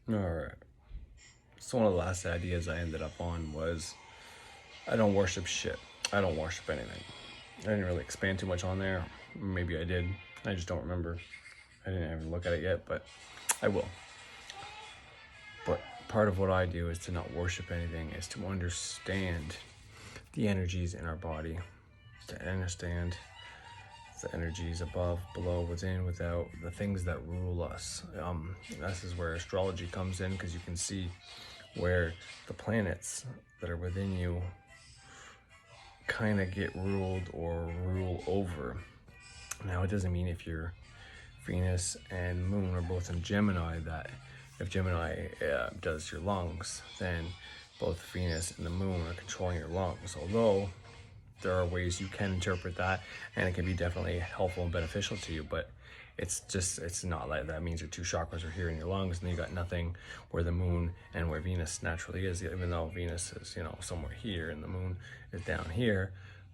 All right. So one of the last ideas I ended up on was I don't worship shit. I don't worship anything. I didn't really expand too much on there. Maybe I did. I just don't remember. I didn't even look at it yet, but I will. But part of what I do is to not worship anything, is to understand the energies in our body, to understand the energies above, below, within, without, the things that rule us. This is where astrology comes in, because you can see where the planets that are within you kind of get ruled or rule over. Now, it doesn't mean if your Venus and Moon are both in Gemini that if Gemini does your lungs, then both Venus and the Moon are controlling your lungs. Although there are ways you can interpret that, and it can be definitely helpful and beneficial to you, but it's not like that. It means your two chakras are here in your lungs, and you got nothing where the Moon and where Venus naturally is, even though Venus is, somewhere here and the Moon is down here.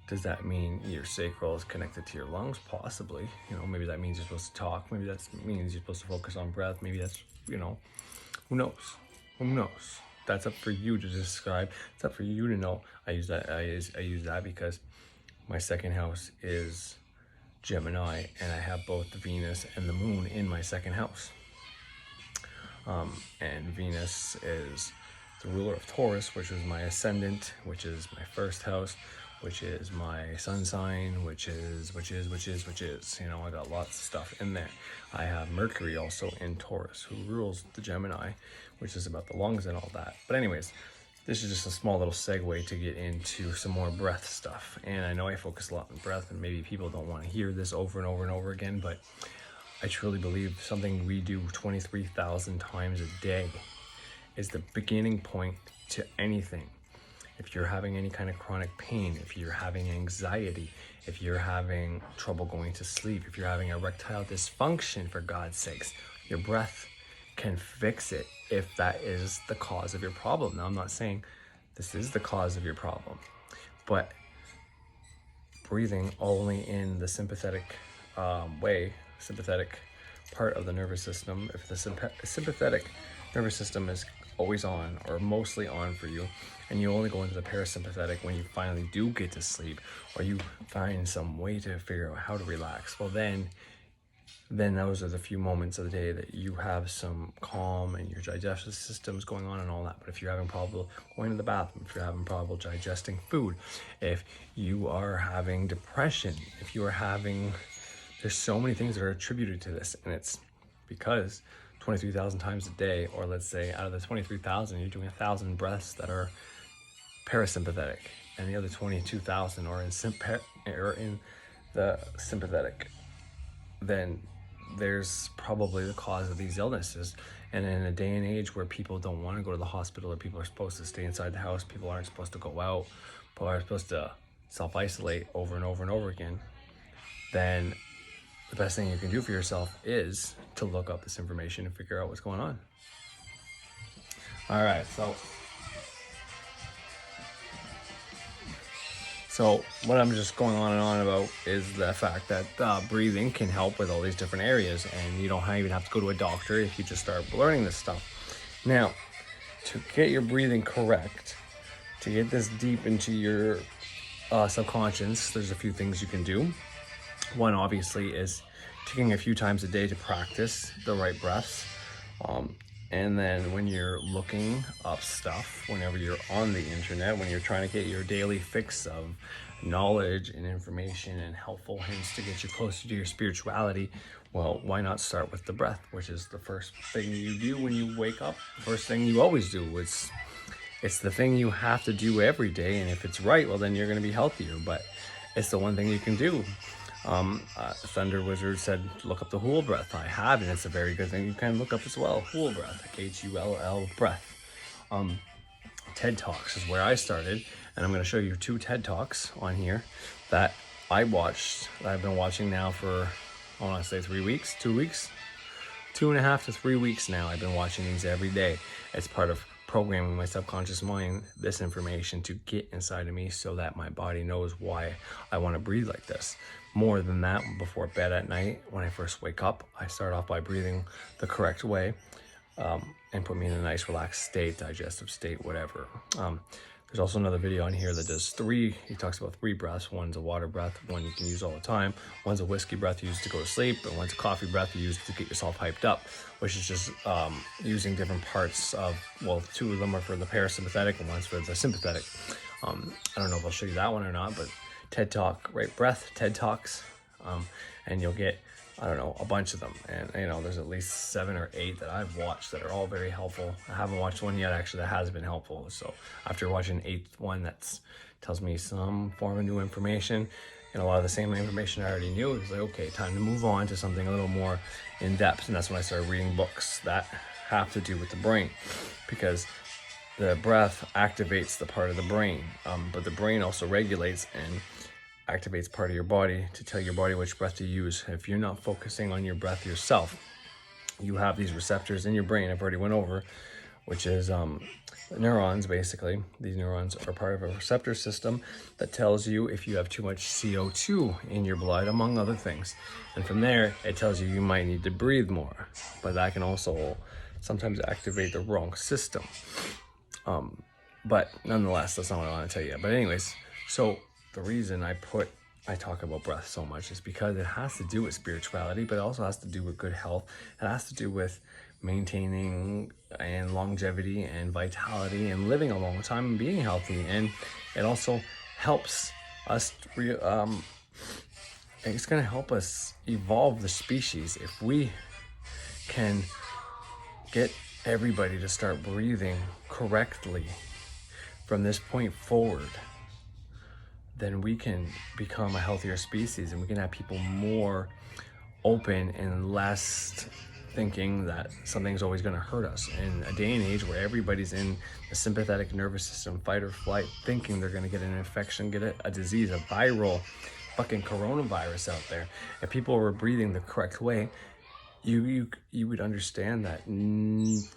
Does that mean your sacral is connected to your lungs? Possibly. Maybe that means you're supposed to talk. Maybe that means you're supposed to focus on breath. Maybe that's, who knows? Who knows? That's up for you to describe. It's up for you to know. I use that because my second house is Gemini, and I have both the Venus and the Moon in my second house. And Venus is the ruler of Taurus, which is my ascendant, which is my first house, which is my sun sign, which is, I got lots of stuff in there. I have Mercury also in Taurus, who rules the Gemini, which is about the lungs and all that. But anyways, this is just a small little segue to get into some more breath stuff. And I know I focus a lot on breath, and maybe people don't want to hear this over and over and over again, but I truly believe something we do 23,000 times a day is the beginning point to anything. If you're having any kind of chronic pain, if you're having anxiety, if you're having trouble going to sleep, if you're having erectile dysfunction, for God's sakes, your breath can fix it if that is the cause of your problem. Now, I'm not saying this is the cause of your problem, but breathing only in the sympathetic sympathetic part of the nervous system, if the sympathetic nervous system is always on or mostly on for you, and you only go into the parasympathetic when you finally do get to sleep, or you find some way to figure out how to relax, well then those are the few moments of the day that you have some calm and your digestive system's going on and all that. But if you're having trouble going to the bathroom, if you're having trouble digesting food, if you are having depression, if you are having, there's so many things that are attributed to this, and it's because 23,000 times a day, or let's say out of the 23,000, you're doing 1,000 breaths that are parasympathetic, and the other 22,000 are in the sympathetic. Then there's probably the cause of these illnesses. And in a day and age where people don't want to go to the hospital, or people are supposed to stay inside the house, people aren't supposed to go out, people are supposed to self-isolate over and over and over again, then the best thing you can do for yourself is to look up this information and figure out what's going on. All right, so what I'm just going on and on about is the fact that breathing can help with all these different areas, and you don't even have to go to a doctor if you just start learning this stuff. Now, to get your breathing correct, to get this deep into your subconscious, there's a few things you can do. One, obviously, is taking a few times a day to practice the right breaths. And then when you're looking up stuff, whenever you're on the internet, when you're trying to get your daily fix of knowledge and information and helpful hints to get you closer to your spirituality, well, why not start with the breath, which is the first thing you do when you wake up, the first thing you always do. It's the thing you have to do every day, and if it's right, well, then you're going to be healthier, but it's the one thing you can do. Thunder Wizard said, look up the Hull breath. I have, and it's a very good thing you can look up as well. Hull breath, Hull breath. TED Talks is where I started, and I'm going to show you 2 TED Talks on here that I watched, that I've been watching now for, I want to say 3 weeks, 2 weeks, 2.5 to 3 weeks now. I've been watching these every day. It's part of programming my subconscious mind, this information to get inside of me so that my body knows why I want to breathe like this. More than that, before bed at night, when I first wake up, I start off by breathing the correct way. and put me in a nice relaxed state, digestive state, whatever. There's also another video on here that does he talks about 3 breaths. One's a water breath, one you can use all the time. One's a whiskey breath you use to go to sleep, and one's a coffee breath you use to get yourself hyped up, which is just using different parts of, well, 2 of them are for the parasympathetic and one's for the sympathetic. I don't know if I'll show you that one or not, but TED Talk, right breath, TED Talks, and you'll get, I don't know, a bunch of them. And, you know, there's at least 7 or 8 that I've watched that are all very helpful. I haven't watched one yet, actually, that has been helpful. So after watching 8th one that tells me some form of new information, and a lot of the same information I already knew, it's like, okay, time to move on to something a little more in depth. And that's when I started reading books that have to do with the brain, because the breath activates the part of the brain, but the brain also regulates and activates part of your body to tell your body which breath to use. If you're not focusing on your breath yourself, you have these receptors in your brain I've already went over, which is neurons. Basically, these neurons are part of a receptor system that tells you if you have too much CO2 in your blood, among other things. And from there, it tells you you might need to breathe more, but that can also sometimes activate the wrong system. But nonetheless, that's not what I want to tell you. But anyways, so the reason I talk about breath so much is because it has to do with spirituality, but it also has to do with good health. It has to do with maintaining and longevity and vitality and living a long time and being healthy. And it also helps us, it's going to help us evolve the species. If we can get everybody to start breathing correctly from this point forward, then we can become a healthier species, and we can have people more open and less thinking that something's always going to hurt us. In a day and age where everybody's in the sympathetic nervous system, fight or flight, thinking they're going to get an infection, get a disease, a viral fucking coronavirus out there, if people were breathing the correct way, you would understand that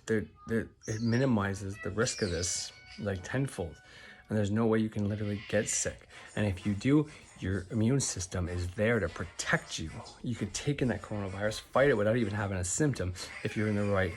it minimizes the risk of this like tenfold. And there's no way you can literally get sick. And if you do, your immune system is there to protect you. You could take in that coronavirus, fight it without even having a symptom if you're in the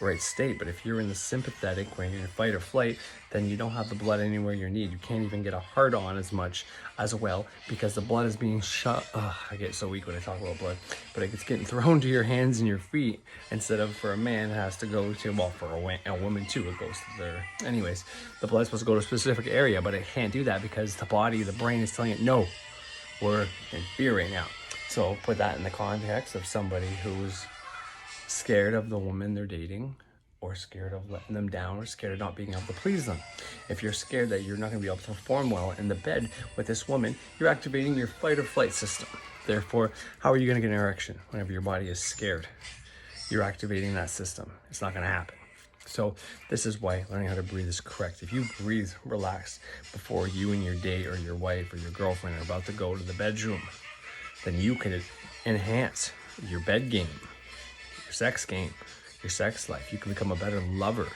right state. But if you're in the sympathetic, when you're in fight or flight, then you don't have the blood anywhere you need. You can't even get a heart on as much as well, because the blood is being shut. I get so weak when I talk about blood, but it's getting thrown to your hands and your feet instead of, for a man, it has to go to, well, for a woman too, it goes to their, anyways, the blood's supposed to go to a specific area, but it can't do that because the body, the brain is telling it, no, we're in fear right now. So put that in the context of somebody who's scared of the woman they're dating, or scared of letting them down, or scared of not being able to please them. If you're scared that you're not going to be able to perform well in the bed with this woman, you're activating your fight or flight system. Therefore, how are you going to get an erection whenever your body is scared? You're activating that system. It's not going to happen. So this is why learning how to breathe is correct. If you breathe relaxed before you and your date or your wife or your girlfriend are about to go to the bedroom, then you can enhance your bed game, your sex game, your sex life. You can become a better lover.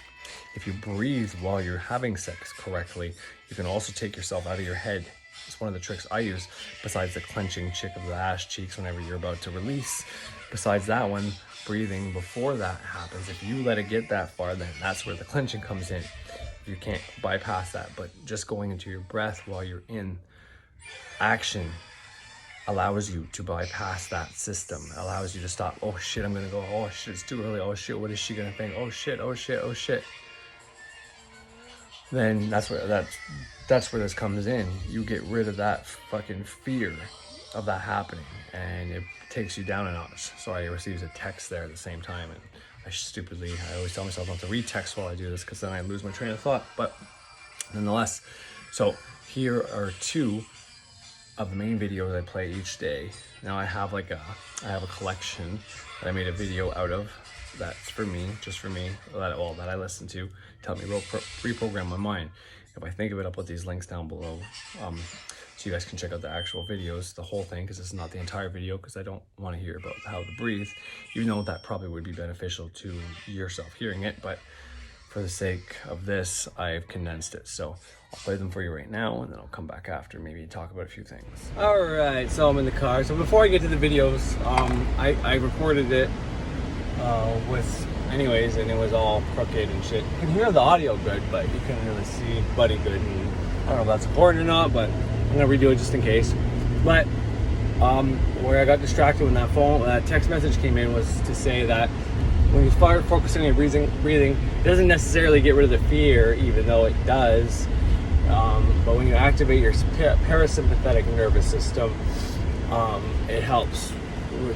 If you breathe while you're having sex correctly, you can also take yourself out of your head. It's one of the tricks I use, besides the clenching chick of the ass cheeks whenever you're about to release. Besides that one, breathing before that happens. If you let it get that far, then that's where the clenching comes in. You can't bypass that, but just going into your breath while you're in action allows you to bypass that system, allows you to stop. Oh shit, I'm gonna go. Oh shit, it's too early. Oh shit, what is she gonna think? Oh shit, oh shit, oh shit. Then that's where this comes in. You get rid of that fucking fear of that happening, and it takes you doon a notch. Sorry, I received a text there at the same time, and I always tell myself not to read text while I do this, because then I lose my train of thought. But nonetheless, so here are 2 of the main videos I play each day. Now I have a collection that I made a video out of that's for me, just for me, that I listen to help me reprogram my mind. If I think of it, I'll put these links down below, so you guys can check out the actual videos, the whole thing, because it's not the entire video, because I don't want to hear about how to breathe, even though that probably would be beneficial to yourself hearing it, but for the sake of this, I've condensed it. So I'll play them for you right now, and then I'll come back after, maybe talk about a few things. All right, so I'm in the car. So before I get to the videos, I recorded it with anyways, and it was all crooked and shit. You can hear the audio good, but you couldn't really see Buddy good. And I don't know if that's important or not, but I'm gonna redo it just in case. But where I got distracted when that text message came in was to say that when you start focusing on your breathing, it doesn't necessarily get rid of the fear, even though it does. But when you activate your parasympathetic nervous system, it helps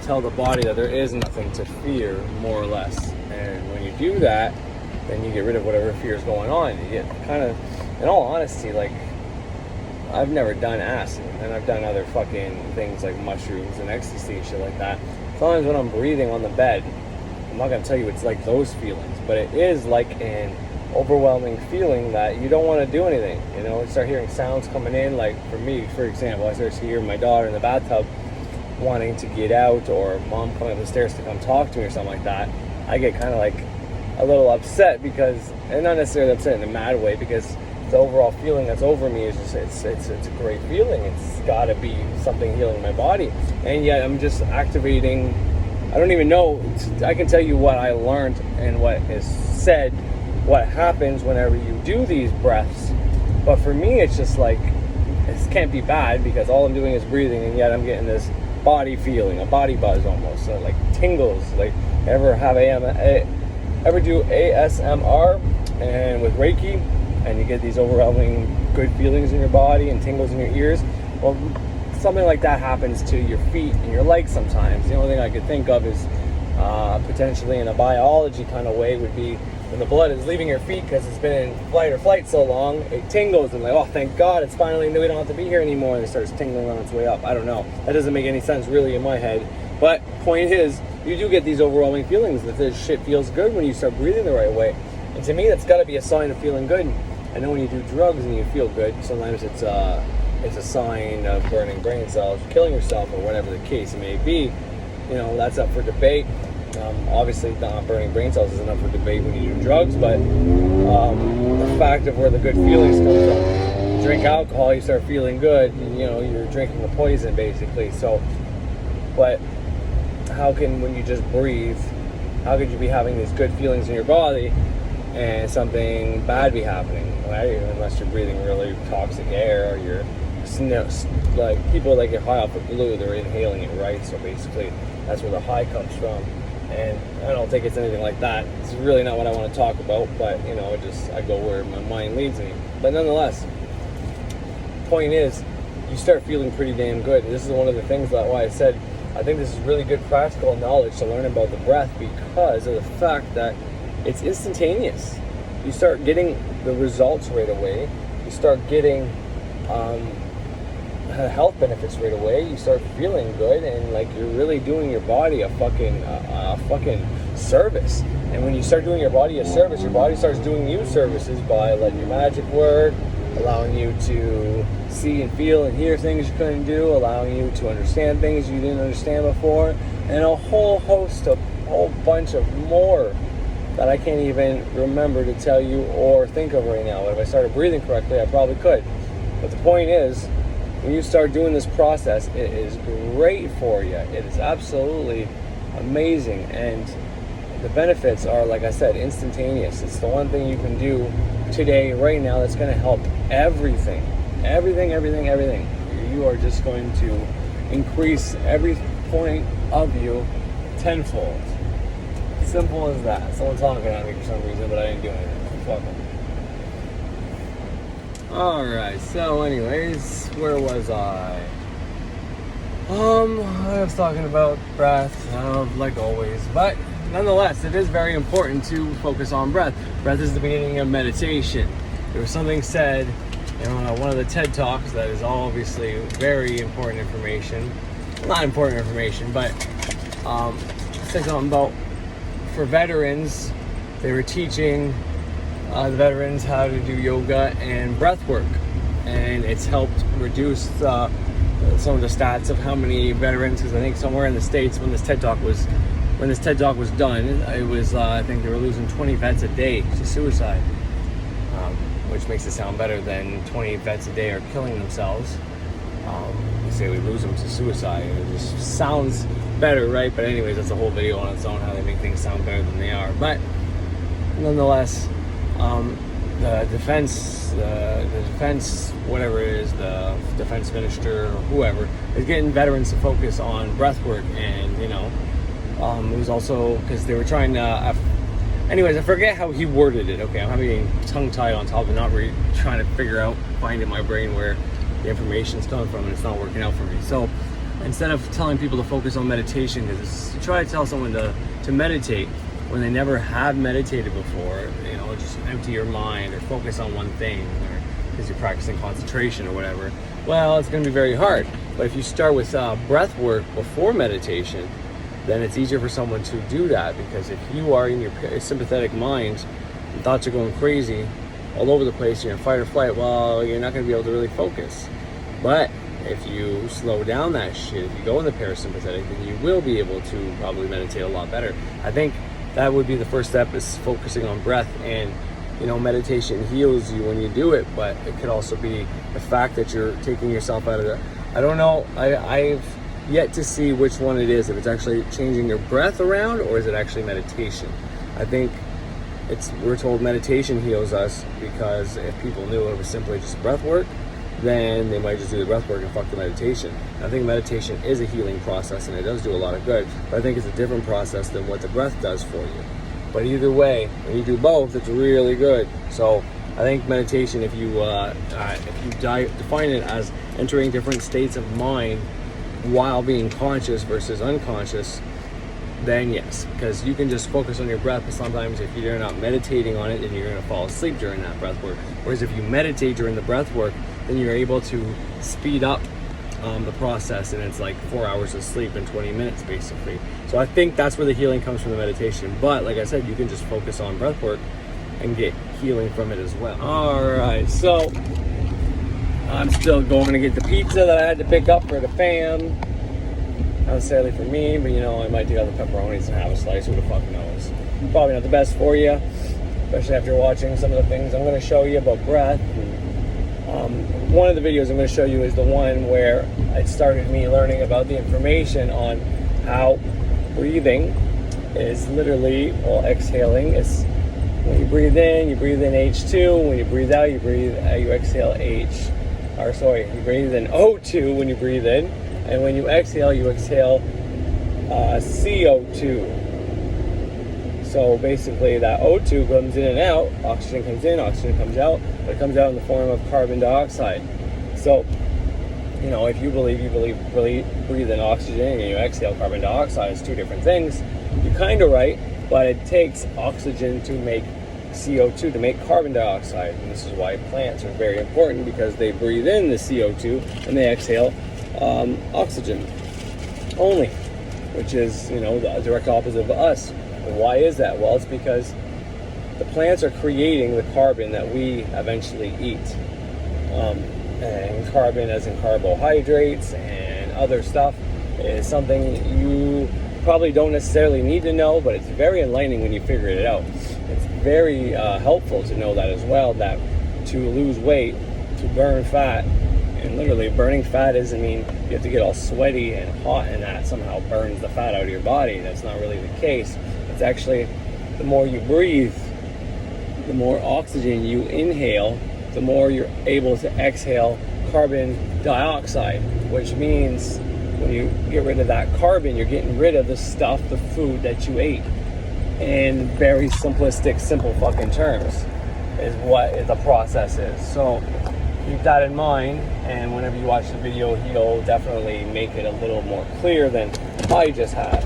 tell the body that there is nothing to fear, more or less. And when you do that, then you get rid of whatever fear is going on. You get kind of, in all honesty, like, I've never done acid, and I've done other fucking things like mushrooms and ecstasy and shit like that. Sometimes when I'm breathing on the bed, I'm not going to tell you it's like those feelings, but it is like an overwhelming feeling that you don't want to do anything. You know, you start hearing sounds coming in, like for me, for example, I start to hear my daughter in the bathtub wanting to get out, or mom coming up the stairs to come talk to me or something like that. I get kind of like a little upset because, and not necessarily upset in a mad way, because the overall feeling that's over me is just, it's a great feeling. It's got to be something healing my body, and yet I'm just activating. I don't even know. I can tell you what I learned and what is said, what happens whenever you do these breaths. But for me, it's just like, it can't be bad because all I'm doing is breathing, and yet I'm getting this body feeling, a body buzz almost, so like tingles. Like, ever do ASMR and with Reiki, and you get these overwhelming good feelings in your body and tingles in your ears? Well, something like that happens to your feet and your legs sometimes. The only thing I could think of is potentially in a biology kind of way would be when the blood is leaving your feet because it's been in fight or flight so long, it tingles and like, oh, thank God, it's finally, we don't have to be here anymore, and it starts tingling on its way up. I don't know. That doesn't make any sense really in my head. But point is, you do get these overwhelming feelings that this shit feels good when you start breathing the right way. And to me, that's got to be a sign of feeling good. I know when you do drugs and you feel good, sometimes it's a sign of burning brain cells, killing yourself, or whatever the case may be. You know, that's up for debate. Obviously, not burning brain cells isn't up for debate when you do drugs, but the fact of where the good feelings come from. You drink alcohol, you start feeling good, and, you know, you're drinking the poison, basically. So, but how can, when you just breathe, how could you be having these good feelings in your body and something bad be happening, right? Unless you're breathing really toxic air, or you're like people that get high off of glue, they're inhaling it, right? So basically, that's where the high comes from. And I don't think it's anything like that. It's really not what I want to talk about, but you know, I go where my mind leads me. But nonetheless, point is, you start feeling pretty damn good. And this is one of the things that why I said I think this is really good practical knowledge to learn about the breath, because of the fact that it's instantaneous. You start getting the results right away. You start getting health benefits right away. You start feeling good, and like you're really doing your body a fucking service. And when you start doing your body a service, your body starts doing you services by letting your magic work, allowing you to see and feel and hear things you couldn't do, allowing you to understand things you didn't understand before, and a whole bunch of more that I can't even remember to tell you or think of right now. But if I started breathing correctly, I probably could. But the point is, when you start doing this process, it is great for you. It is absolutely amazing, and the benefits are, like I said, instantaneous. It's the one thing you can do today, right now, that's going to help everything. You are just going to increase every point of you tenfold. Simple as that. Someone's honking at me for some reason, but I didn't do anything. Fuck them. Alright, so anyways, where was I? I was talking about breath, like always, but nonetheless, it is very important to focus on breath. Breath is the beginning of meditation. There was something said in one of the TED Talks that is obviously very important information. Not important information, but said something about, for veterans, they were teaching the veterans how to do yoga and breath work, and it's helped reduce some of the stats of how many veterans, because I think somewhere in the States when this TED Talk was done, it was I think they were losing 20 vets a day to suicide, which makes it sound better than 20 vets a day are killing themselves. They say we lose them to suicide. It just sounds better, right? But anyways, that's a whole video on its own, how they make things sound better than they are. But nonetheless, the defense, whatever it is, the defense minister or whoever, is getting veterans to focus on breath work. And, you know, it was also because they were trying to, anyways, I forget how he worded it. Okay, I'm having tongue-tied on top of not really trying to figure out, find in my brain where the information's coming from, and it's not working out for me. So instead of telling people to focus on meditation, because you try to tell someone to meditate when they never have meditated before, you know, just empty your mind or focus on one thing, or because you're practicing concentration or whatever, well, it's going to be very hard. But if you start with breath work before meditation, then it's easier for someone to do that, because if you are in your sympathetic mind and thoughts are going crazy all over the place, you're in fight or flight, well, you're not going to be able to really focus. But if you slow down that shit, if you go in the parasympathetic, then you will be able to probably meditate a lot better. I think that would be the first step, is focusing on breath. And, you know, meditation heals you when you do it, but it could also be the fact that you're taking yourself out of the, I don't know, I've yet to see which one it is, if it's actually changing your breath around or is it actually meditation. I think we're told meditation heals us, because if people knew it was simply just breath work, then they might just do the breath work and fuck the meditation. I think meditation is a healing process, and it does do a lot of good, but I think it's a different process than what the breath does for you. But either way, when you do both, it's really good. So I think meditation, if you define it as entering different states of mind while being conscious versus unconscious, then yes, because you can just focus on your breath, but sometimes if you're not meditating on it, then you're going to fall asleep during that breath work. Whereas if you meditate during the breath work, then you're able to speed up the process, and it's like 4 hours of sleep in 20 minutes basically. So I think that's where the healing comes from, the meditation. But like I said, you can just focus on breath work and get healing from it as well. Alright, so I'm still going to get the pizza that I had to pick up for the fam. Not necessarily for me, but, you know, I might take out the pepperonis and have a slice. Who the fuck knows? Probably not the best for you, especially after watching some of the things I'm going to show you about breath. One of the videos I'm going to show you is the one where it started me learning about the information on how breathing is literally, well, exhaling is when you breathe in H2. When you breathe out, you exhale you breathe in O2 when you breathe in, and when you exhale CO2. So basically that O2 comes in and out, oxygen comes in, oxygen comes out, but it comes out in the form of carbon dioxide. So, you know, if you believe breathe in oxygen and you exhale carbon dioxide, it's two different things, you're kind of right, but it takes oxygen to make CO2, to make carbon dioxide. And this is why plants are very important, because they breathe in the CO2 and they exhale oxygen only, which is, you know, the direct opposite of us. And why is that? Well, it's because the plants are creating the carbon that we eventually eat. And carbon, as in carbohydrates and other stuff, is something you probably don't necessarily need to know, but it's very enlightening when you figure it out. It's very helpful to know that as well, that to lose weight, to burn fat, and literally burning fat doesn't mean you have to get all sweaty and hot and that somehow burns the fat out of your body. That's not really the case. It's actually, the more you breathe, the more oxygen you inhale, the more you're able to exhale carbon dioxide, which means when you get rid of that carbon, you're getting rid of the stuff, the food that you ate. In very simplistic, simple fucking terms is what the process is. So keep that in mind, and whenever you watch the video, he'll definitely make it a little more clear than I just had.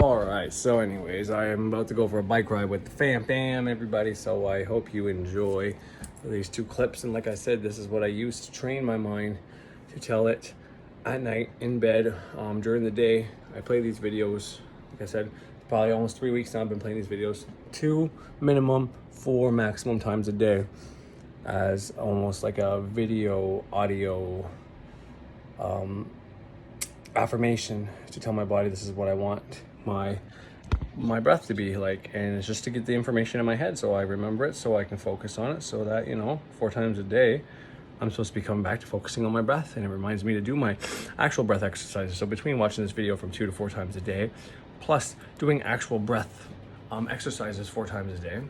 Alright, so anyways, I am about to go for a bike ride with the fam everybody, so I hope you enjoy these 2 clips. And like I said, this is what I use to train my mind to tell it at night in bed. During the day, I play these videos. Like I said, probably almost 3 weeks now I've been playing these videos 2 minimum, 4 maximum times a day, as almost like a video audio affirmation to tell my body this is what I want my breath to be like. And it's just to get the information in my head so I remember it, so I can focus on it, so that, you know, 4 times a day I'm supposed to be coming back to focusing on my breath. And it reminds me to do my actual breath exercises. So between watching this video from 2 to 4 times a day, plus doing actual breath exercises 4 times a day,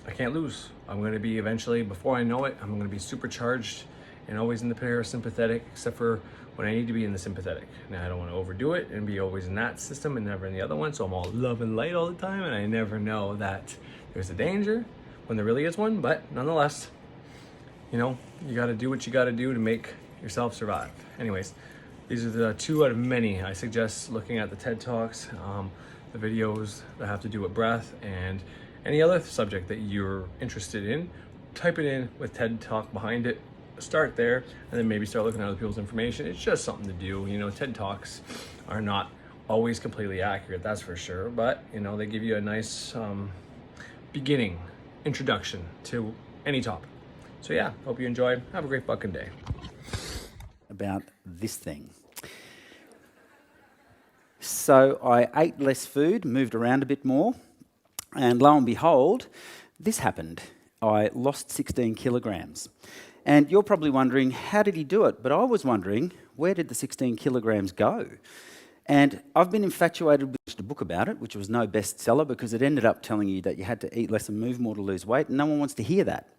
I can't lose. I'm going to be eventually, before I know it, I'm going to be supercharged and always in the parasympathetic, except for when I need to be in the sympathetic. Now, I don't want to overdo it and be always in that system and never in the other one, so I'm all love and light all the time, and I never know that there's a danger when there really is one. But nonetheless, you know, you got to do what you got to do to make yourself survive. Anyways, these are the 2 out of many. I suggest looking at the TED Talks, the videos that have to do with breath, and any other subject that you're interested in. Type it in with TED Talk behind it. Start there, and then maybe start looking at other people's information. It's just something to do. You know, TED Talks are not always completely accurate, that's for sure, but you know, they give you a nice beginning introduction to any topic. So yeah, hope you enjoyed. Have a great fucking day. About this thing. So I ate less food, moved around a bit more, and lo and behold, this happened. I lost 16 kilograms. And you're probably wondering, how did he do it? But I was wondering, where did the 16 kilograms go? And I've been infatuated with a book about it, which was no bestseller because it ended up telling you that you had to eat less and move more to lose weight, and no one wants to hear that.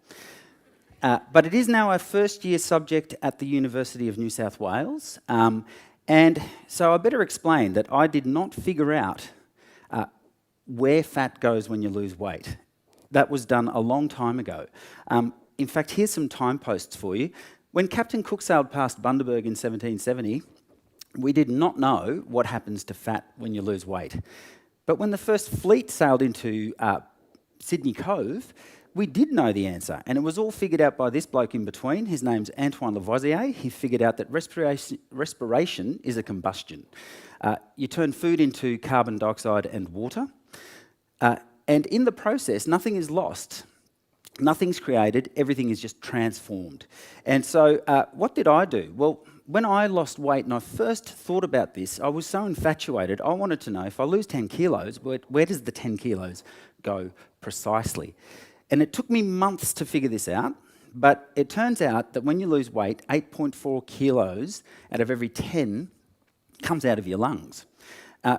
But it is now a first-year subject at the University of New South Wales. And so I better explain that I did not figure out where fat goes when you lose weight. That was done a long time ago. In fact, here's some signposts for you. When Captain Cook sailed past Bundaberg in 1770, we did not know what happens to fat when you lose weight. But when the first fleet sailed into Sydney Cove, we did know the answer, and it was all figured out by this bloke in between. His name's Antoine Lavoisier. He figured out that respiration is a combustion. You turn food into carbon dioxide and water, and in the process, nothing is lost. Nothing's created, everything is just transformed. And so what did I do? Well, when I lost weight and I first thought about this, I was so infatuated. I wanted to know, if I lose 10 kilos, where does the 10 kilos go precisely? And it took me months to figure this out, but it turns out that when you lose weight, 8.4 kilos out of every 10 comes out of your lungs.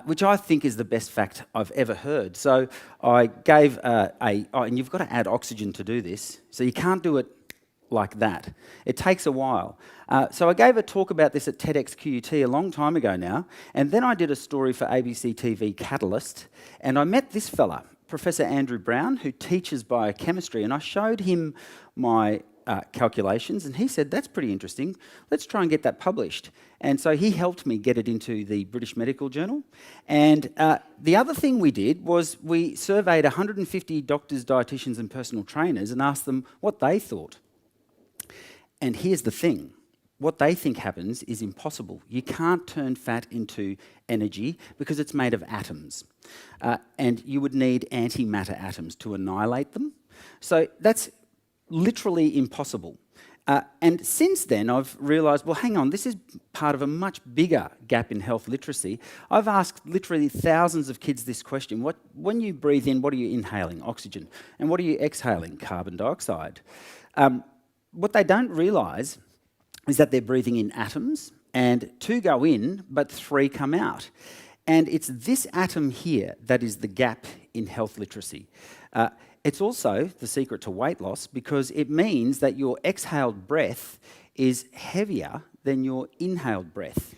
Which I think is the best fact I've ever heard. So I gave and you've got to add oxygen to do this, so you can't do it like that. It takes a while. So I gave a talk about this at TEDxQUT a long time ago now, and then I did a story for ABC TV Catalyst, and I met this fella, Professor Andrew Brown, who teaches biochemistry, and I showed him my calculations, and he said, that's pretty interesting, let's try and get that published. And so he helped me get it into the British Medical Journal. And the other thing we did was we surveyed 150 doctors, dietitians and personal trainers and asked them what they thought. And here's the thing, what they think happens is impossible. You can't turn fat into energy because it's made of atoms. And you would need antimatter atoms to annihilate them. So that's literally impossible. And since then, I've realised, well, hang on, this is part of a much bigger gap in health literacy. I've asked literally thousands of kids this question. When you breathe in, what are you inhaling? Oxygen. And what are you exhaling? Carbon dioxide. What they don't realise is that they're breathing in atoms, and 2 go in, but 3 come out. And it's this atom here that is the gap in health literacy. It's also the secret to weight loss because it means that your exhaled breath is heavier than your inhaled breath.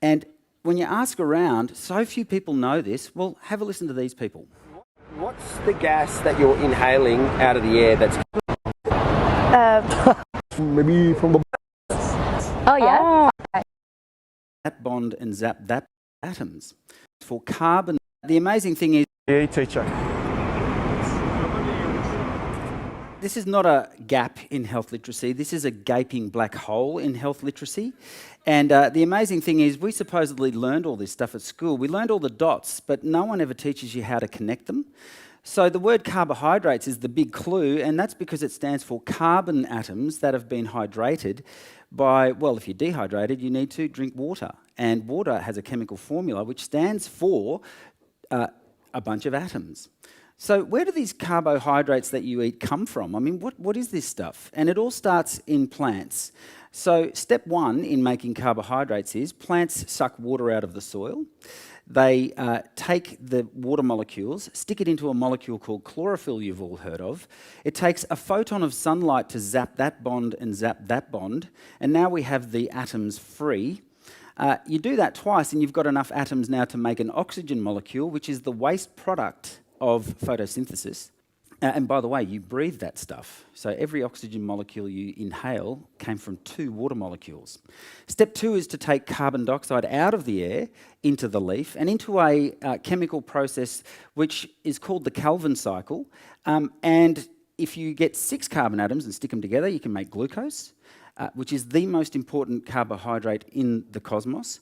And when you ask around, so few people know this. Well, have a listen to these people. What's the gas that you're inhaling out of the air that's... Maybe from the... Oh, yeah? That bond and zap that atoms. For carbon, the amazing thing is, teacher. this is not a gap in health literacy, this is a gaping black hole in health literacy. And the amazing thing is we supposedly learned all this stuff at school. We learned all the dots, but no one ever teaches you how to connect them. So the word carbohydrates is the big clue, and that's because it stands for carbon atoms that have been hydrated by, well, if you're dehydrated, you need to drink water. And water has a chemical formula which stands for a bunch of atoms. So where do these carbohydrates that you eat come from? I mean, what is this stuff? And it all starts in plants. So step one in making carbohydrates is plants suck water out of the soil. They take the water molecules, stick it into a molecule called chlorophyll you've all heard of. It takes a photon of sunlight to zap that bond and zap that bond, and now we have the atoms free. You do that twice and you've got enough atoms now to make an oxygen molecule, which is the waste product of photosynthesis. And by the way, you breathe that stuff. So every oxygen molecule you inhale came from 2 water molecules. Step 2 is to take carbon dioxide out of the air into the leaf and into a chemical process which is called the Calvin cycle. And if you get 6 carbon atoms and stick them together, you can make glucose, which is the most important carbohydrate in the cosmos.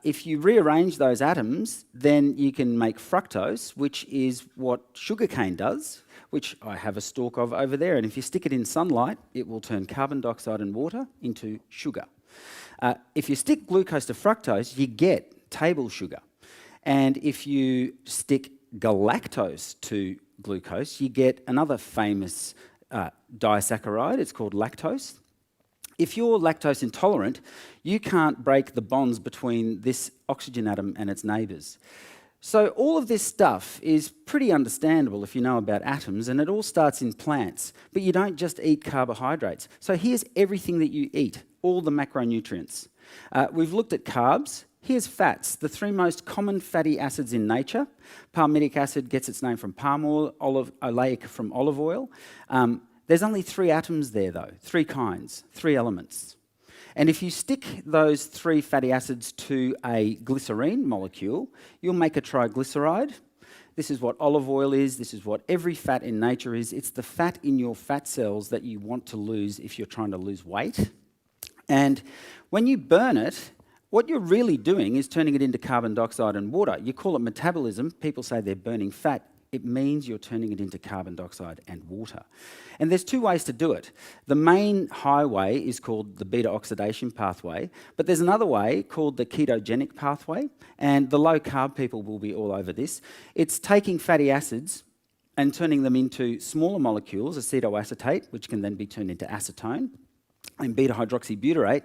If you rearrange those atoms, then you can make fructose, which is what sugarcane does, which I have a stalk of over there. And if you stick it in sunlight, it will turn carbon dioxide and water into sugar. If you stick glucose to fructose, you get table sugar. And if you stick galactose to glucose, you get another famous disaccharide. It's called lactose. If you're lactose intolerant, you can't break the bonds between this oxygen atom and its neighbours. So all of this stuff is pretty understandable if you know about atoms, and it all starts in plants. But you don't just eat carbohydrates. So here's everything that you eat, all the macronutrients. We've looked at carbs. Here's fats, the 3 most common fatty acids in nature. Palmitic acid gets its name from palm oil, oleic from olive oil. There's only 3 atoms there though, 3 kinds, 3 elements. And if you stick those 3 fatty acids to a glycerine molecule, you'll make a triglyceride. This is what olive oil is, this is what every fat in nature is. It's the fat in your fat cells that you want to lose if you're trying to lose weight. And when you burn it, what you're really doing is turning it into carbon dioxide and water. You call it metabolism, people say they're burning fat. It means you're turning it into carbon dioxide and water. And there's 2 ways to do it. The main highway is called the beta oxidation pathway, but there's another way called the ketogenic pathway, and the low carb people will be all over this. It's taking fatty acids and turning them into smaller molecules, acetoacetate, which can then be turned into acetone, and beta hydroxybutyrate.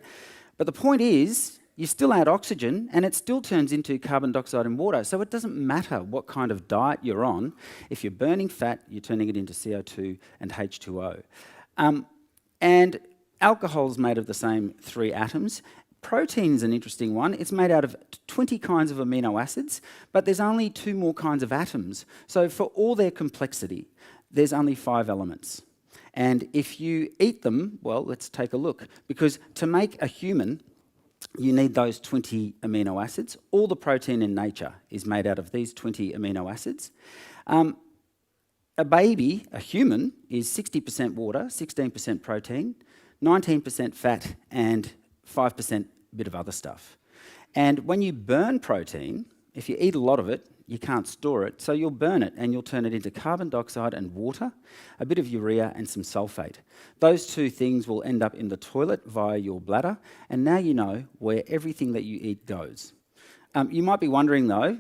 But the point is, you still add oxygen and it still turns into carbon dioxide and water. So it doesn't matter what kind of diet you're on. If you're burning fat, you're turning it into CO2 and H2O. And alcohol is made of the same 3 atoms. Protein is an interesting one. It's made out of 20 kinds of amino acids, but there's only 2 more kinds of atoms. So for all their complexity, there's only 5 elements. And if you eat them, well, let's take a look. Because to make a human, you need those 20 amino acids. All the protein in nature is made out of these 20 amino acids. A baby, a human, is 60% water, 16% protein, 19% fat, and 5% bit of other stuff. And when you burn protein, if you eat a lot of it, you can't store it, so you'll burn it and you'll turn it into carbon dioxide and water, a bit of urea and some sulfate. Those 2 things will end up in the toilet via your bladder, and now you know where everything that you eat goes. You might be wondering though,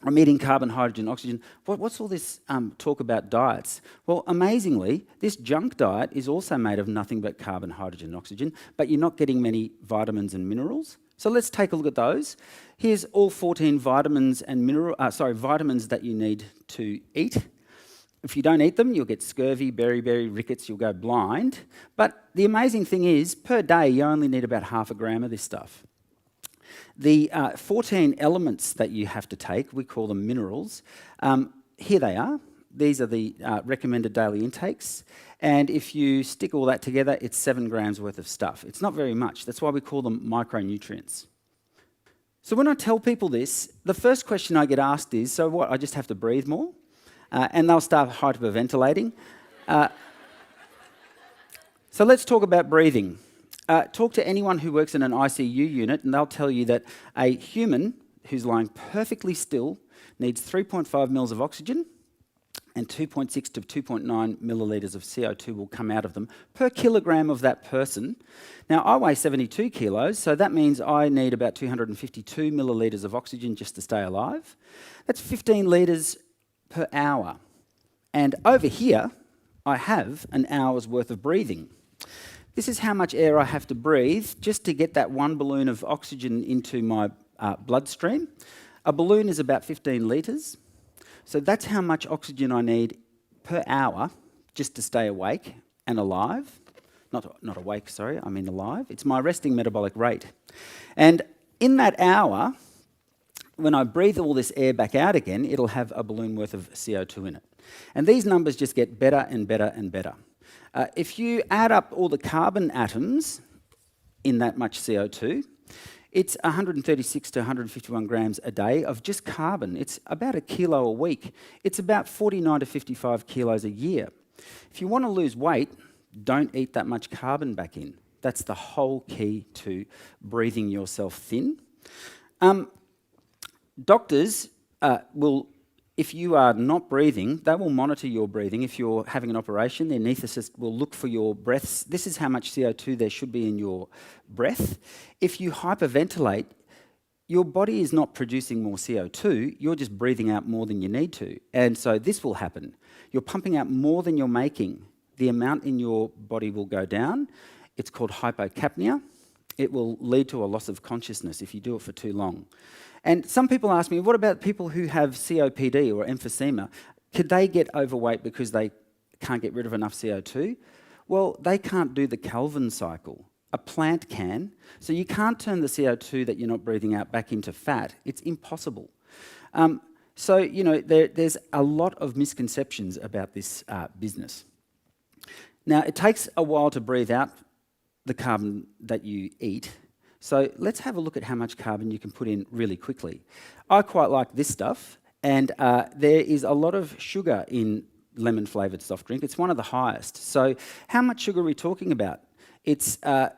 I'm eating carbon, hydrogen, oxygen. What's all this talk about diets? Well, amazingly, this junk diet is also made of nothing but carbon, hydrogen, and oxygen, but you're not getting many vitamins and minerals. So let's take a look at those. Here's all 14 vitamins and vitamins that you need to eat. If you don't eat them, you'll get scurvy, beriberi, rickets, you'll go blind. But the amazing thing is, per day, you only need about 0.5 gram of this stuff. The 14 elements that you have to take, we call them minerals. Here they are. These are the recommended daily intakes. And if you stick all that together, it's 7 grams worth of stuff. It's not very much. That's why we call them micronutrients. So when I tell people this, the first question I get asked is, so what, I just have to breathe more? And they'll start hyperventilating. So let's talk about breathing. Talk to anyone who works in an ICU unit and they'll tell you that a human who's lying perfectly still needs 3.5 mils of oxygen and 2.6 to 2.9 millilitres of CO2 will come out of them per kilogram of that person. Now, I weigh 72 kilos, so that means I need about 252 millilitres of oxygen just to stay alive. That's 15 litres per hour. And over here, I have an hour's worth of breathing. This is how much air I have to breathe just to get that one balloon of oxygen into my bloodstream. A balloon is about 15 litres. So that's how much oxygen I need per hour just to stay awake and alive. Not awake, sorry, I mean alive. It's my resting metabolic rate. And in that hour, when I breathe all this air back out again, it'll have a balloon worth of CO2 in it. And these numbers just get better and better and better. If you add up all the carbon atoms in that much CO2, it's 136 to 151 grams a day of just carbon. It's about a kilo a week. It's about 49 to 55 kilos a year. If you want to lose weight, don't eat that much carbon back in. That's the whole key to breathing yourself thin. Doctors will, if you are not breathing, they will monitor your breathing. If you're having an operation, the anaesthetist will look for your breaths. This is how much CO2 there should be in your breath. If you hyperventilate, your body is not producing more CO2, you're just breathing out more than you need to. And so this will happen. You're pumping out more than you're making. The amount in your body will go down. It's called hypocapnia. It will lead to a loss of consciousness if you do it for too long. And some people ask me, what about people who have COPD or emphysema? Could they get overweight because they can't get rid of enough CO2? Well, they can't do the Calvin cycle. A plant can. So you can't turn the CO2 that you're not breathing out back into fat. It's impossible. So, you know, there's a lot of misconceptions about this business. Now, it takes a while to breathe out the carbon that you eat. So let's have a look at how much carbon you can put in really quickly. I quite like this stuff, and there is a lot of sugar in lemon-flavoured soft drink. It's one of the highest. So how much sugar are we talking about? It's, well,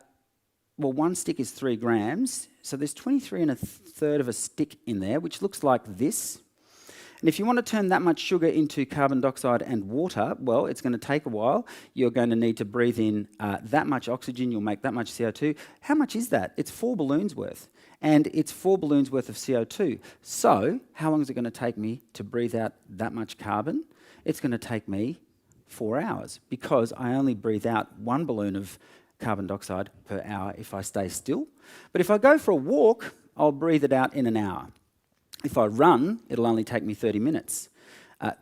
one stick is 3 grams, so there's 23 1/3 of a stick in there, which looks like this. And if you want to turn that much sugar into carbon dioxide and water, well, it's going to take a while. You're going to need to breathe in that much oxygen. You'll make that much CO2. How much is that? It's 4 balloons worth. And it's 4 balloons worth of CO2. So how long is it going to take me to breathe out that much carbon? It's going to take me 4 hours because I only breathe out 1 balloon of carbon dioxide per hour if I stay still. But if I go for a walk, I'll breathe it out in an hour. If I run, it'll only take me 30 minutes.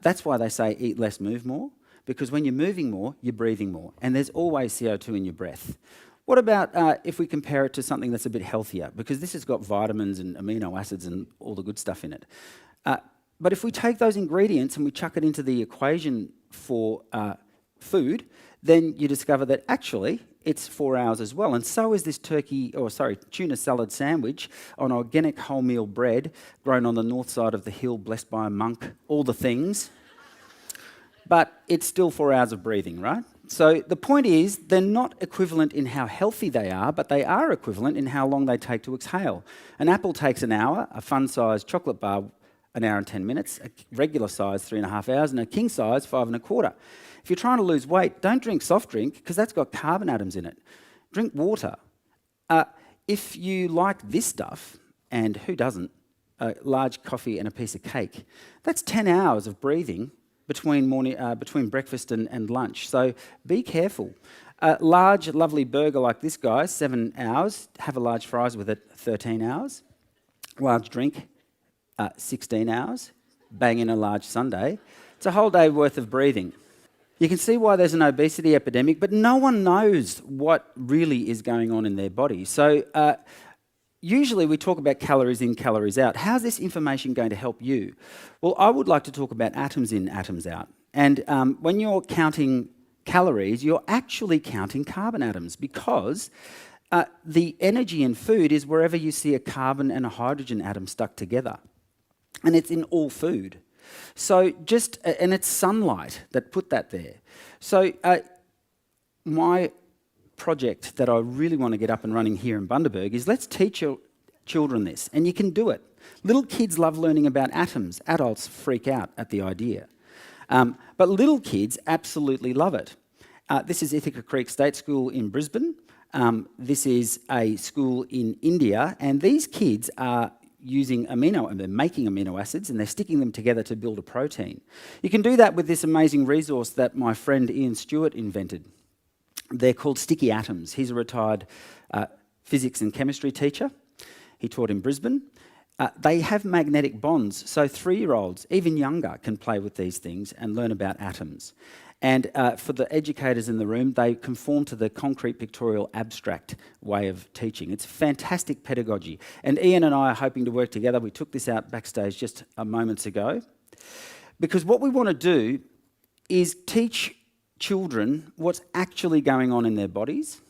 That's why they say eat less, move more, because when you're moving more, you're breathing more, and there's always CO2 in your breath. What about if we compare it to something that's a bit healthier, because this has got vitamins and amino acids and all the good stuff in it. But if we take those ingredients and we chuck it into the equation for food, then you discover that actually it's 4 hours as well. And so is this tuna salad sandwich on organic wholemeal bread grown on the north side of the hill, blessed by a monk, all the things. But it's still 4 hours of breathing, right? So the point is, they're not equivalent in how healthy they are, but they are equivalent in how long they take to exhale. An apple takes an hour, a fun-sized chocolate bar an hour and 10 minutes, a regular size 3.5 hours, and a king size 5.25. If you're trying to lose weight, don't drink soft drink because that's got carbon atoms in it. Drink water. If you like this stuff, and who doesn't, a large coffee and a piece of cake, that's 10 hours of breathing between breakfast and lunch. So be careful. A large, lovely burger like this guy, 7 hours. Have a large fries with it, 13 hours. Large drink, 16 hours. Bang in a large sundae. It's a whole day worth of breathing. You can see why there's an obesity epidemic, but no one knows what really is going on in their body. So usually we talk about calories in, calories out. How's this information going to help you? Well, I would like to talk about atoms in, atoms out. And when you're counting calories, you're actually counting carbon atoms because the energy in food is wherever you see a carbon and a hydrogen atom stuck together. And it's in all food. So and it's sunlight that put that there. So my project that I really want to get up and running here in Bundaberg is let's teach your children this, and you can do it. Little kids love learning about atoms. Adults freak out at the idea. But little kids absolutely love it. This is Ithaca Creek State School in Brisbane. This is a school in India, and these kids are they're making amino acids and they're sticking them together to build a protein. You can do that with this amazing resource that my friend Ian Stewart invented. They're called sticky atoms. He's a retired physics and chemistry teacher. He taught in Brisbane. They have magnetic bonds, so 3-year-olds, even younger, can play with these things and learn about atoms. And for the educators in the room, they conform to the concrete pictorial abstract way of teaching. It's fantastic pedagogy. And Ian and I are hoping to work together. We took this out backstage just moments ago. Because what we want to do is teach children what's actually going on in their bodies.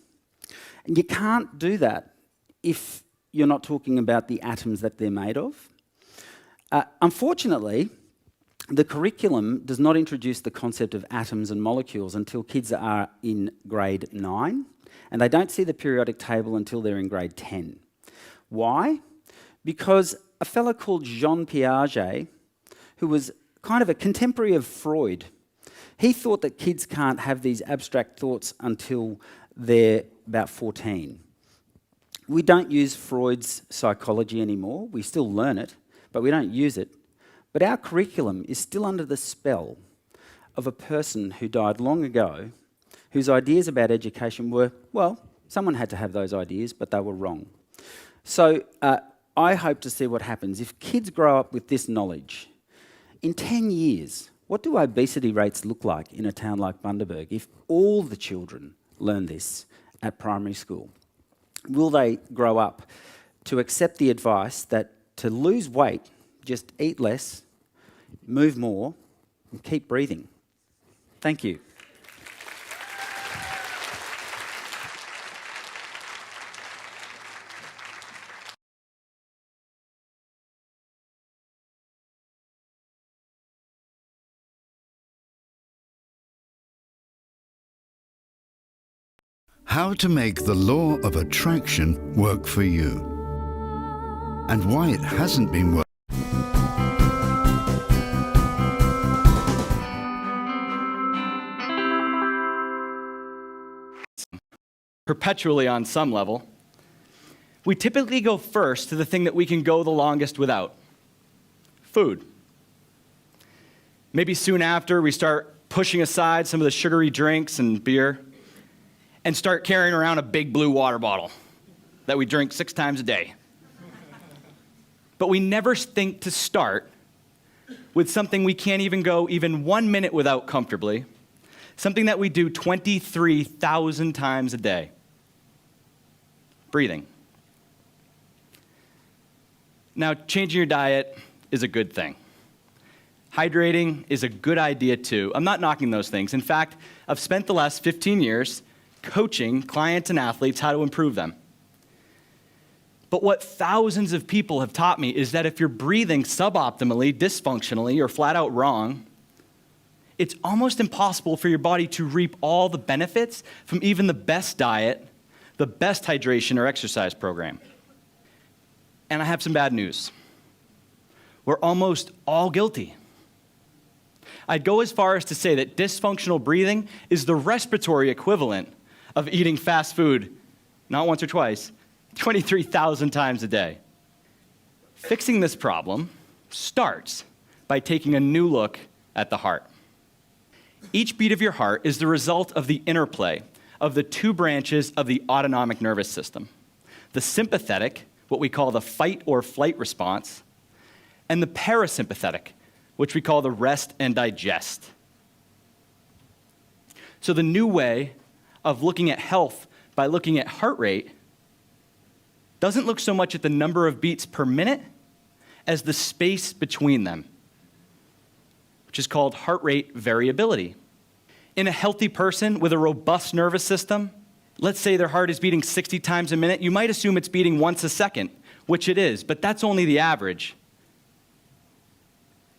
And you can't do that if you're not talking about the atoms that they're made of. Unfortunately, the curriculum does not introduce the concept of atoms and molecules until kids are in grade 9, and they don't see the periodic table until they're in grade 10. Why? Because a fellow called Jean Piaget, who was kind of a contemporary of Freud, he thought that kids can't have these abstract thoughts until they're about 14. We don't use Freud's psychology anymore. We still learn it, but we don't use it. But our curriculum is still under the spell of a person who died long ago, whose ideas about education were, well, someone had to have those ideas, but they were wrong. So I hope to see what happens. If kids grow up with this knowledge, in 10 years, what do obesity rates look like in a town like Bundaberg if all the children learn this at primary school? Will they grow up to accept the advice that to lose weight, just eat less, move more, and keep breathing? Thank you. How to make the law of attraction work for you, and why it hasn't been working. Perpetually on some level, we typically go first to the thing that we can go the longest without: food. Maybe soon after, we start pushing aside some of the sugary drinks and beer and start carrying around a big blue water bottle that we drink 6 times a day. But we never think to start with something we can't even go even 1 minute without comfortably, something that we do 23,000 times a day: breathing. Now, changing your diet is a good thing. Hydrating is a good idea too. I'm not knocking those things. In fact, I've spent the last 15 years coaching clients and athletes how to improve them. But what thousands of people have taught me is that if you're breathing suboptimally, dysfunctionally, or flat out wrong, it's almost impossible for your body to reap all the benefits from even the best diet, the best hydration or exercise program. And I have some bad news. We're almost all guilty. I'd go as far as to say that dysfunctional breathing is the respiratory equivalent of eating fast food, not once or twice, 23,000 times a day. Fixing this problem starts by taking a new look at the heart. Each beat of your heart is the result of the interplay of the 2 branches of the autonomic nervous system: the sympathetic, what we call the fight or flight response, and the parasympathetic, which we call the rest and digest. So the new way of looking at health by looking at heart rate doesn't look so much at the number of beats per minute as the space between them, which is called heart rate variability. In a healthy person with a robust nervous system, let's say their heart is beating 60 times a minute, you might assume it's beating once a second, which it is, but that's only the average.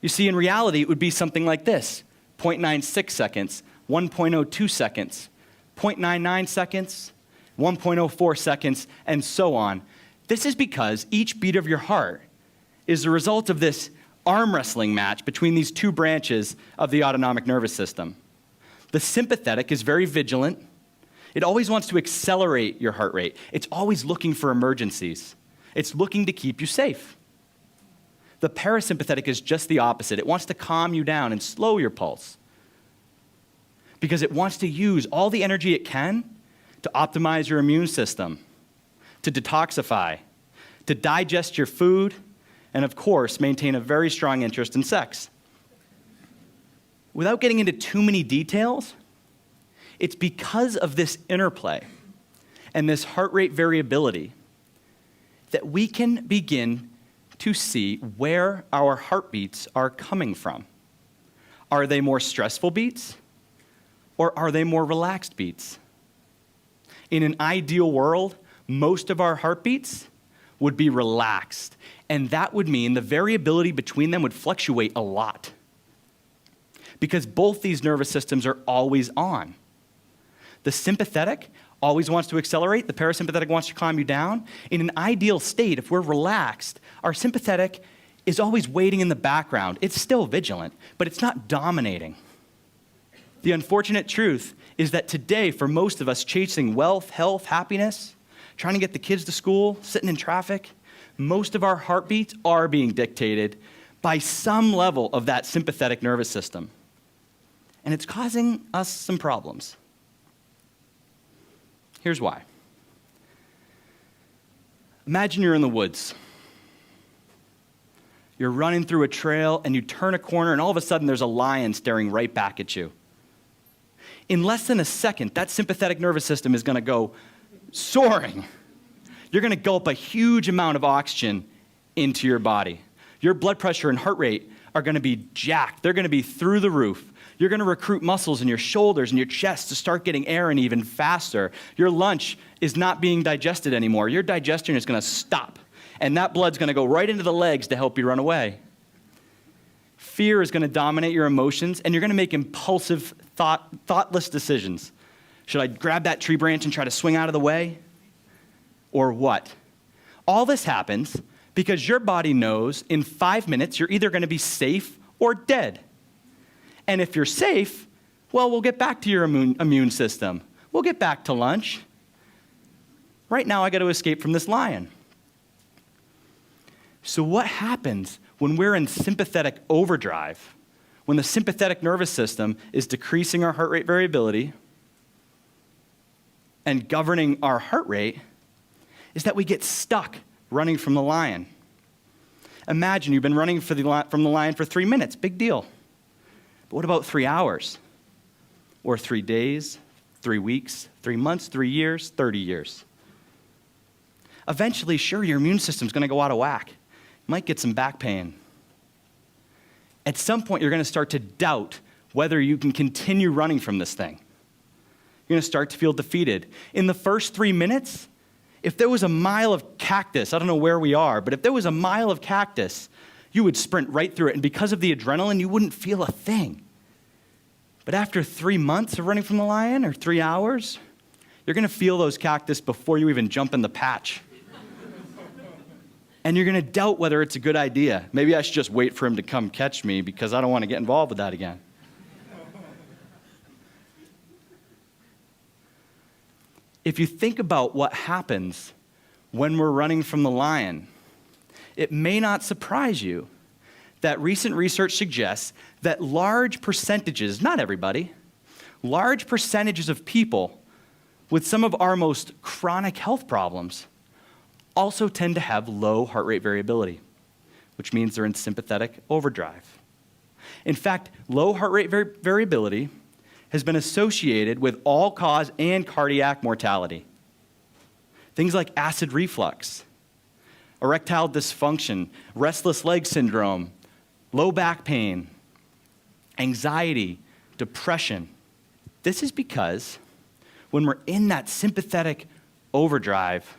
You see, in reality, it would be something like this: 0.96 seconds, 1.02 seconds, 0.99 seconds, 1.04 seconds, and so on. This is because each beat of your heart is the result of this arm wrestling match between these two branches of the autonomic nervous system. The sympathetic is very vigilant. It always wants to accelerate your heart rate. It's always looking for emergencies. It's looking to keep you safe. The parasympathetic is just the opposite. It wants to calm you down and slow your pulse because it wants to use all the energy it can to optimize your immune system, to detoxify, to digest your food, and of course, maintain a very strong interest in sex. Without getting into too many details, it's because of this interplay and this heart rate variability that we can begin to see where our heartbeats are coming from. Are they more stressful beats, or are they more relaxed beats? In an ideal world, most of our heartbeats would be relaxed, and that would mean the variability between them would fluctuate a lot because both these nervous systems are always on. The sympathetic always wants to accelerate. The parasympathetic wants to calm you down. In an ideal state, if we're relaxed, our sympathetic is always waiting in the background. It's still vigilant, but it's not dominating. The unfortunate truth is that today, for most of us chasing wealth, health, happiness, trying to get the kids to school, sitting in traffic, most of our heartbeats are being dictated by some level of that sympathetic nervous system. And it's causing us some problems. Here's why. Imagine you're in the woods. You're running through a trail and you turn a corner and all of a sudden there's a lion staring right back at you. In less than a second, that sympathetic nervous system is going to go soaring. You're going to gulp a huge amount of oxygen into your body. Your blood pressure and heart rate are going to be jacked. They're going to be through the roof. You're going to recruit muscles in your shoulders and your chest to start getting air in even faster. Your lunch is not being digested anymore. Your digestion is going to stop, and that blood's going to go right into the legs to help you run away. Fear is going to dominate your emotions, and you're going to make impulsive, thoughtless decisions. Should I grab that tree branch and try to swing out of the way? Or what? All this happens because your body knows in 5 minutes you're either going to be safe or dead. And if you're safe, well, we'll get back to your immune system. We'll get back to lunch. Right now, I got to escape from this lion. So what happens when we're in sympathetic overdrive, when the sympathetic nervous system is decreasing our heart rate variability and governing our heart rate, is that we get stuck running from the lion. Imagine you've been running from the lion for 3 minutes. Big deal. But what about 3 hours? Or 3 days, 3 weeks, 3 months, 3 years, 30 years? Eventually, sure, your immune system's going to go out of whack. You might get some back pain. At some point, you're going to start to doubt whether you can continue running from this thing. You're going to start to feel defeated. In the first 3 minutes, if there was a mile of cactus, I don't know where we are, but if there was a mile of cactus, you would sprint right through it, and because of the adrenaline, you wouldn't feel a thing. But after 3 months of running from the lion, or 3 hours, you're going to feel those cactus before you even jump in the patch. And you're going to doubt whether it's a good idea. Maybe I should just wait for him to come catch me because I don't want to get involved with that again. If you think about what happens when we're running from the lion, it may not surprise you that recent research suggests that large percentages, not everybody, large percentages of people with some of our most chronic health problems also tend to have low heart rate variability, which means they're in sympathetic overdrive. In fact, low heart rate variability has been associated with all-cause and cardiac mortality. Things like acid reflux, erectile dysfunction, restless leg syndrome, low back pain, anxiety, depression. This is because when we're in that sympathetic overdrive,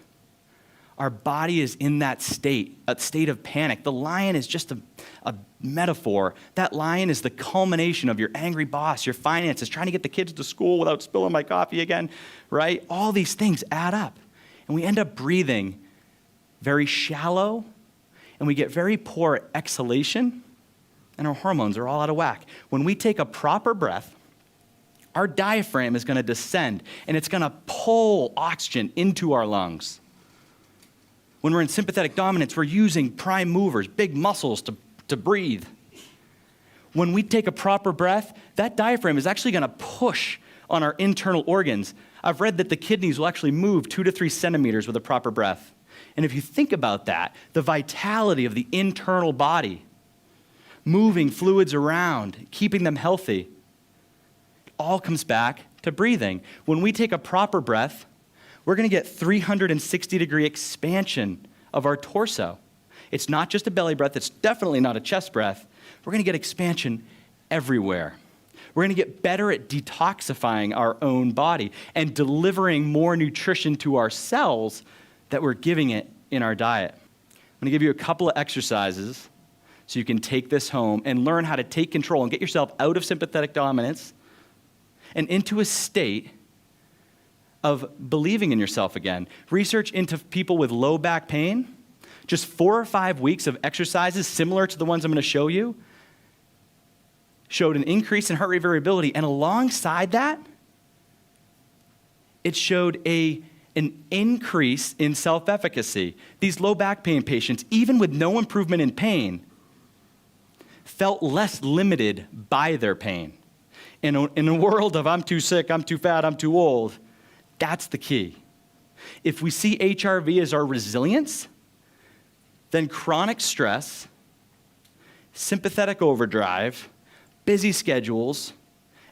our body is in that state, a state of panic. The lion is just a metaphor. That lion is the culmination of your angry boss, your finances, trying to get the kids to school without spilling my coffee again, right? All these things add up. And we end up breathing very shallow, and we get very poor exhalation, and our hormones are all out of whack. When we take a proper breath, our diaphragm is going to descend, and it's going to pull oxygen into our lungs. When we're in sympathetic dominance, we're using prime movers, big muscles to breathe. When we take a proper breath, that diaphragm is actually going to push on our internal organs. I've read that the kidneys will actually move 2 to 3 centimeters with a proper breath. And if you think about that, the vitality of the internal body, moving fluids around, keeping them healthy, it all comes back to breathing. When we take a proper breath, we're going to get 360-degree expansion of our torso. It's not just a belly breath. It's definitely not a chest breath. We're going to get expansion everywhere. We're going to get better at detoxifying our own body and delivering more nutrition to our cells that we're giving it in our diet. I'm going to give you a couple of exercises so you can take this home and learn how to take control and get yourself out of sympathetic dominance and into a state of believing in yourself again. Research into people with low back pain, just 4 or 5 weeks of exercises similar to the ones I'm going to show you, showed an increase in heart rate variability, and alongside that, it showed an increase in self-efficacy. These low back pain patients, even with no improvement in pain, felt less limited by their pain. In a world of I'm too sick, I'm too fat, I'm too old, that's the key. If we see HRV as our resilience, then chronic stress, sympathetic overdrive, busy schedules,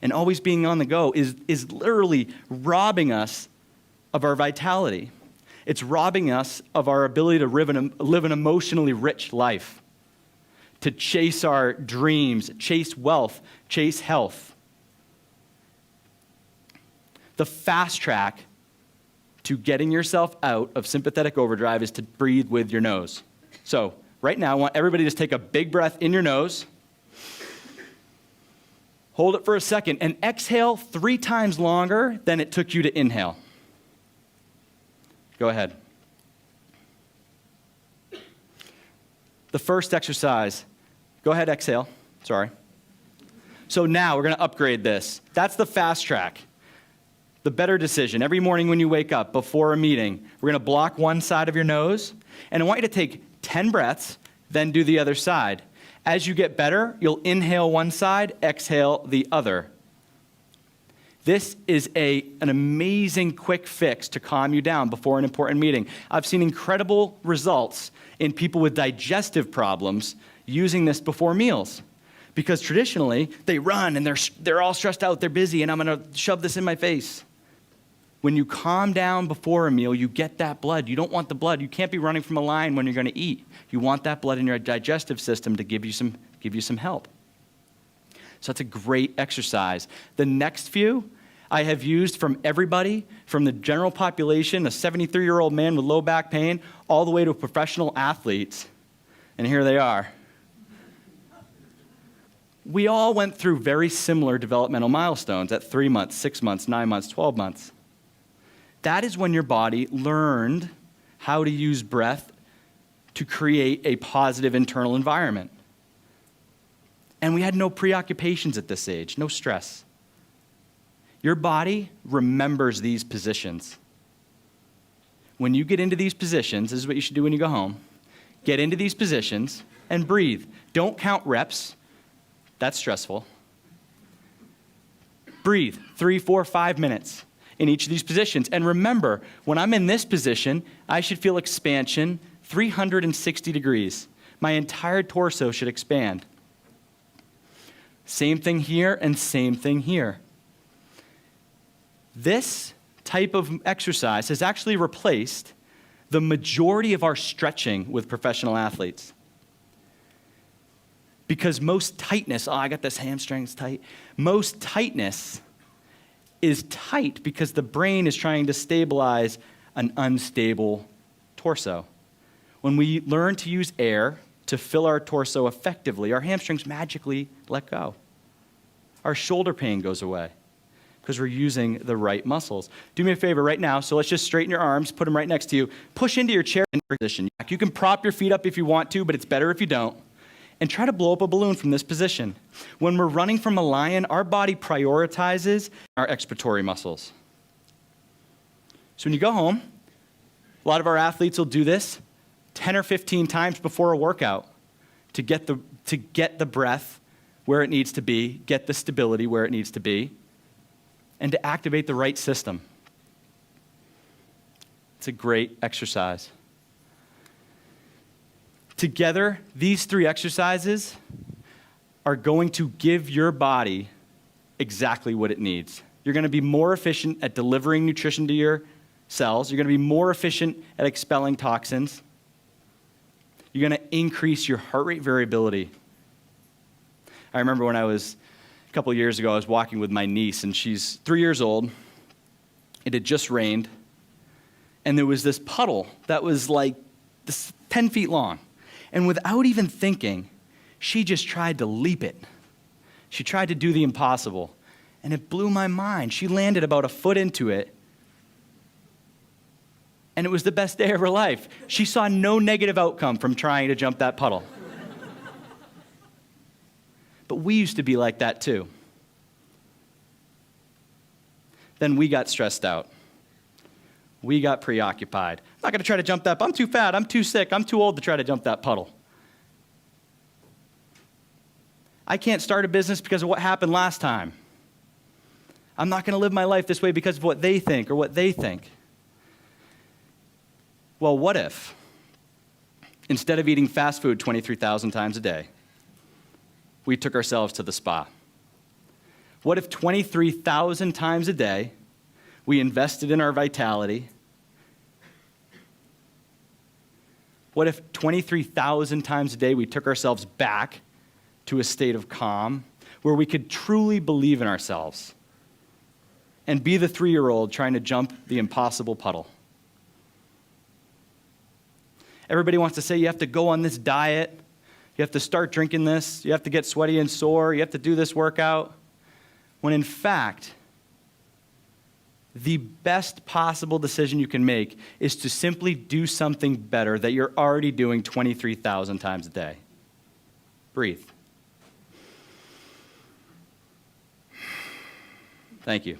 and always being on the go is literally robbing us of our vitality. It's robbing us of our ability to live an emotionally rich life, to chase our dreams, chase wealth, chase health. The fast track to getting yourself out of sympathetic overdrive is to breathe with your nose. So right now, I want everybody to just take a big breath in your nose, hold it for a second, and exhale 3 times longer than it took you to inhale. Go ahead. The first exercise, go ahead, exhale. Sorry. So now we're going to upgrade this. That's the fast track. The better decision. Every morning when you wake up before a meeting, we're going to block one side of your nose, and I want you to take 10 breaths, then do the other side. As you get better, you'll inhale one side, exhale the other. This is an amazing quick fix to calm you down before an important meeting. I've seen incredible results in people with digestive problems using this before meals. Because traditionally, they run and they're all stressed out, they're busy, and I'm going to shove this in my face. When you calm down before a meal, you get that blood. You don't want the blood. You can't be running from a lion when you're going to eat. You want that blood in your digestive system to give you some help. So that's a great exercise. The next few I have used from everybody, from the general population, a 73-year-old man with low back pain, all the way to professional athletes. And here they are. We all went through very similar developmental milestones at 3 months, 6 months, 9 months, 12 months. That is when your body learned how to use breath to create a positive internal environment. And we had no preoccupations at this age, no stress. Your body remembers these positions. When you get into these positions, this is what you should do when you go home, get into these positions and breathe. Don't count reps. That's stressful. Breathe 3, 4, 5 minutes in each of these positions. And remember, when I'm in this position, I should feel expansion 360 degrees. My entire torso should expand. Same thing here and same thing here. This type of exercise has actually replaced the majority of our stretching with professional athletes. Because most tightness, I got this hamstrings tight. Most tightness is tight because the brain is trying to stabilize an unstable torso. When we learn to use air to fill our torso effectively, our hamstrings magically let go. Our shoulder pain goes away because we're using the right muscles. Do me a favor right now, so let's just straighten your arms, put them right next to you, push into your chair in position. You can prop your feet up if you want to, but it's better if you don't. And try to blow up a balloon from this position. When we're running from a lion, our body prioritizes our expiratory muscles. So when you go home, a lot of our athletes will do this 10 or 15 times before a workout to get the breath where it needs to be, get the stability where it needs to be, and to activate the right system. It's a great exercise. Together, these 3 exercises are going to give your body exactly what it needs. You're going to be more efficient at delivering nutrition to your cells. You're going to be more efficient at expelling toxins. You're going to increase your heart rate variability. I remember when I was, a couple of years ago, I was walking with my niece, and she's 3 years old. It had just rained, and there was this puddle that was like 10 feet long. And without even thinking, she just tried to leap it. She tried to do the impossible, and it blew my mind. She landed about a foot into it, and it was the best day of her life. She saw no negative outcome from trying to jump that puddle. But we used to be like that too. Then we got stressed out. We got preoccupied. I'm not going to try to jump that. I'm too fat. I'm too sick. I'm too old to try to jump that puddle. I can't start a business because of what happened last time. I'm not going to live my life this way because of what they think or what they think. Well, what if, instead of eating fast food 23,000 times a day, we took ourselves to the spa? What if 23,000 times a day we invested in our vitality? What if 23,000 times a day we took ourselves back to a state of calm where we could truly believe in ourselves and be the 3-year-old trying to jump the impossible puddle? Everybody wants to say you have to go on this diet, you have to start drinking this, you have to get sweaty and sore, you have to do this workout, when in fact, the best possible decision you can make is to simply do something better that you're already doing 23,000 times a day. Breathe. Thank you.